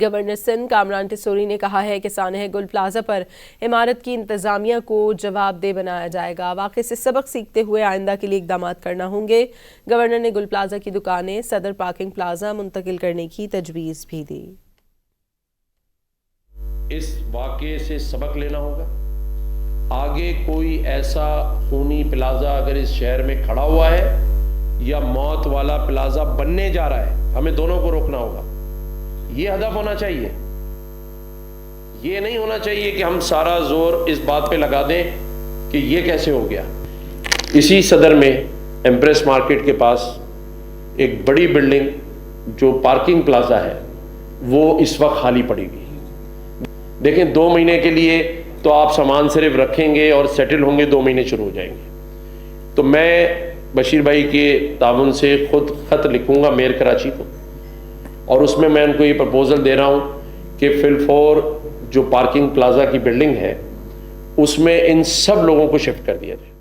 Governor Sindh Kamran Tessori نے کہا ہے کہ سانحہ گل پلازا پر عمارت کی انتظامیہ کو جواب دہ بنایا جائے گا۔ واقعے سے سبق سیکھتے ہوئے آئندہ کے لیے اقدامات کرنا ہوں گے۔ گورنر نے گل پلازا کی دکانیں صدر پارکنگ پلازا منتقل کرنے کی تجویز بھی دی۔ اس واقعے سے سبق لینا ہوگا۔ آگے کوئی ایسا خونی پلازا اگر اس شہر میں کھڑا ہوا ہے یا موت والا پلازا بننے جا رہا ہے، ہمیں دونوں کو روکنا ہوگا۔ یہ ہدف ہونا چاہیے۔ یہ نہیں ہونا چاہیے کہ ہم سارا زور اس بات پہ لگا دیں کہ یہ کیسے ہو گیا۔ اسی صدر میں ایمپریس مارکیٹ کے پاس ایک بڑی بلڈنگ جو پارکنگ پلازا ہے وہ اس وقت خالی پڑی ہوئی۔ دیکھیں 2 مہینے کے لیے تو آپ سامان صرف رکھیں گے اور سیٹل ہوں گے، 2 مہینے شروع ہو جائیں گے۔ تو میں بشیر بھائی کے تعاون سے خود خط لکھوں گا میئر کراچی کو، اور اس میں ان کو یہ پرپوزل دے رہا ہوں کہ فی الفور جو پارکنگ پلازا کی بلڈنگ ہے اس میں ان سب لوگوں کو شفٹ کر دیا جائے۔